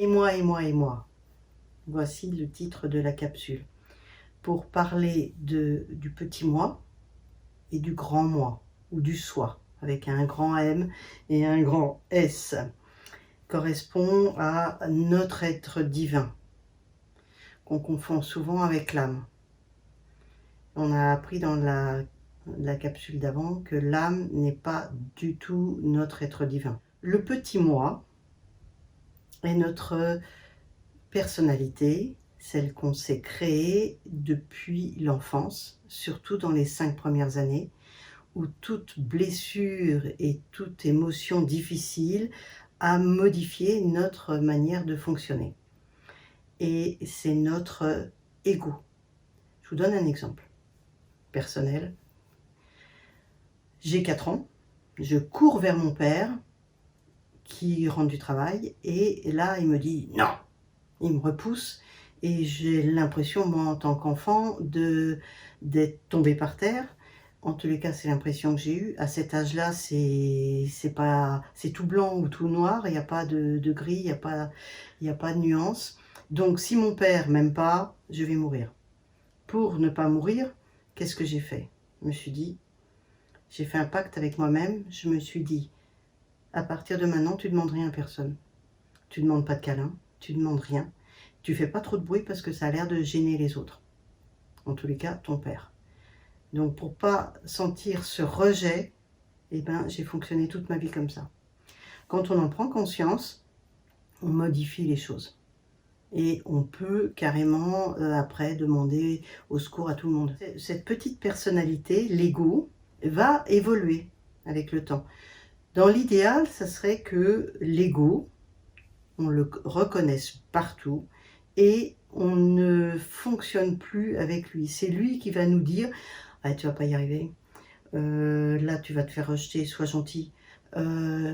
Et moi, et moi, et moi. Voici le titre de la capsule. Pour parler du petit moi et du grand moi, ou du soi, avec un grand M et un grand S, correspond à notre être divin, qu'on confond souvent avec l'âme. On a appris dans la capsule d'avant que l'âme n'est pas du tout notre être divin. Le petit moi est notre personnalité, celle qu'on s'est créée depuis l'enfance, surtout dans les 5 premières années, où toute blessure et toute émotion difficile a modifié notre manière de fonctionner. Et c'est notre ego. Je vous donne un exemple personnel. J'ai 4 ans, je cours vers mon père qui rentre du travail et là il me dit non, il me repousse et j'ai l'impression, moi en tant qu'enfant, d'être tombée par terre. En tous les cas, c'est l'impression que j'ai eue. À cet âge-là, c'est tout blanc ou tout noir, il n'y a pas de gris, il n'y a pas de nuance. Donc si mon père m'aime pas, je vais mourir. Pour ne pas mourir, qu'est-ce que j'ai fait? Je me suis dit, j'ai fait un pacte avec moi-même, je me suis dit, à partir de maintenant, tu ne demandes rien à personne. Tu ne demandes pas de câlin, tu ne demandes rien. Tu fais pas trop de bruit parce que ça a l'air de gêner les autres. En tous les cas, ton père. Donc pour pas sentir ce rejet, eh ben, j'ai fonctionné toute ma vie comme ça. Quand on en prend conscience, on modifie les choses. Et on peut carrément après demander au secours à tout le monde. Cette petite personnalité, l'ego, va évoluer avec le temps. Dans l'idéal, ça serait que l'ego, on le reconnaisse partout et on ne fonctionne plus avec lui. C'est lui qui va nous dire ah, tu vas pas y arriver, là tu vas te faire rejeter, sois gentil,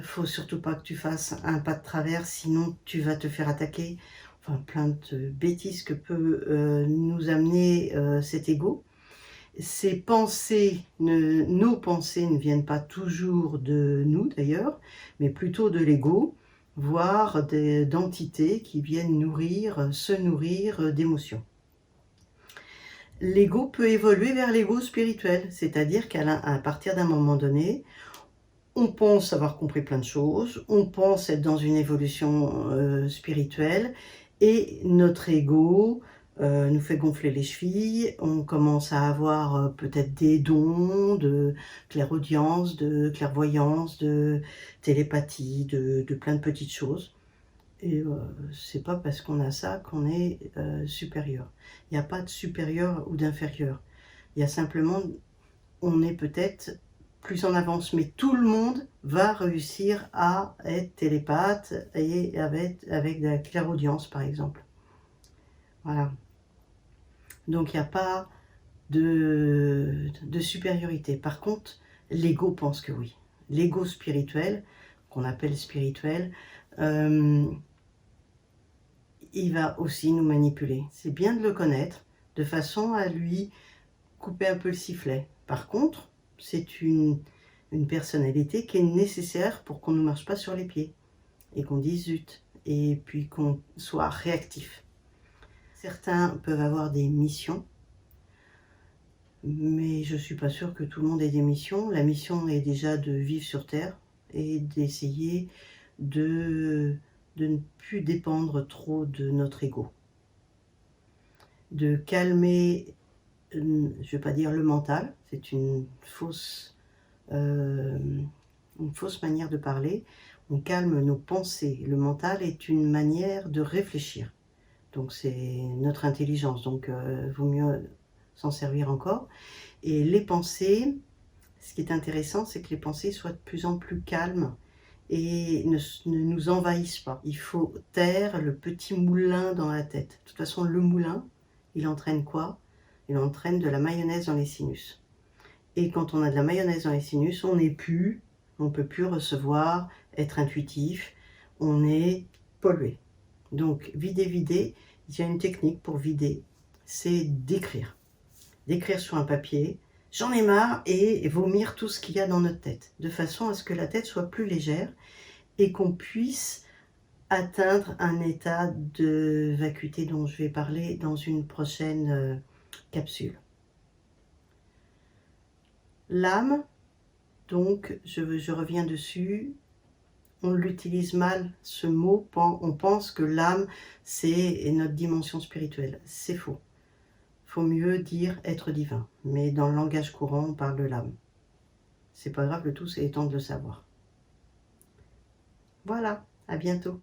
faut surtout pas que tu fasses un pas de travers, sinon tu vas te faire attaquer. Enfin, plein de bêtises que peut nous amener cet ego. Nos pensées ne viennent pas toujours de nous d'ailleurs, mais plutôt de l'ego, voire d'entités qui viennent se nourrir d'émotions. L'ego peut évoluer vers l'ego spirituel, c'est-à-dire qu'à partir d'un moment donné, on pense avoir compris plein de choses, on pense être dans une évolution spirituelle, et notre ego nous fait gonfler les chevilles, on commence à avoir peut-être des dons de clairaudience, de clairvoyance, de télépathie, de plein de petites choses. Et c'est pas parce qu'on a ça qu'on est supérieur. Il n'y a pas de supérieur ou d'inférieur. Il y a simplement, on est peut-être plus en avance, mais tout le monde va réussir à être télépathe et avec de la clairaudience, par exemple. Voilà. Donc il n'y a pas de supériorité. Par contre, l'ego pense que oui. L'ego spirituel, qu'on appelle spirituel, il va aussi nous manipuler. C'est bien de le connaître, de façon à lui couper un peu le sifflet. Par contre, c'est une personnalité qui est nécessaire pour qu'on ne marche pas sur les pieds et qu'on dise zut, et puis qu'on soit réactif. Certains peuvent avoir des missions, mais je ne suis pas sûre que tout le monde ait des missions. La mission est déjà de vivre sur Terre et d'essayer de ne plus dépendre trop de notre ego. De calmer, je ne vais pas dire le mental, c'est une fausse manière de parler. On calme nos pensées. Le mental est une manière de réfléchir. Donc c'est notre intelligence, donc vaut mieux s'en servir encore. Et les pensées, ce qui est intéressant, c'est que les pensées soient de plus en plus calmes et ne nous envahissent pas. Il faut taire le petit moulin dans la tête. De toute façon, le moulin, il entraîne quoi? Il entraîne de la mayonnaise dans les sinus. Et quand on a de la mayonnaise dans les sinus, on ne peut plus recevoir, être intuitif, on est pollué. Donc vider, il y a une technique pour vider, c'est d'écrire. D'écrire sur un papier, j'en ai marre, et vomir tout ce qu'il y a dans notre tête, de façon à ce que la tête soit plus légère et qu'on puisse atteindre un état de vacuité dont je vais parler dans une prochaine capsule. L'âme, donc, je reviens dessus, on l'utilise mal ce mot, on pense que l'âme c'est notre dimension spirituelle, c'est faux. Il faut mieux dire être divin, mais dans le langage courant on parle de l'âme. C'est pas grave, le tout c'est étant de le savoir. Voilà, à bientôt.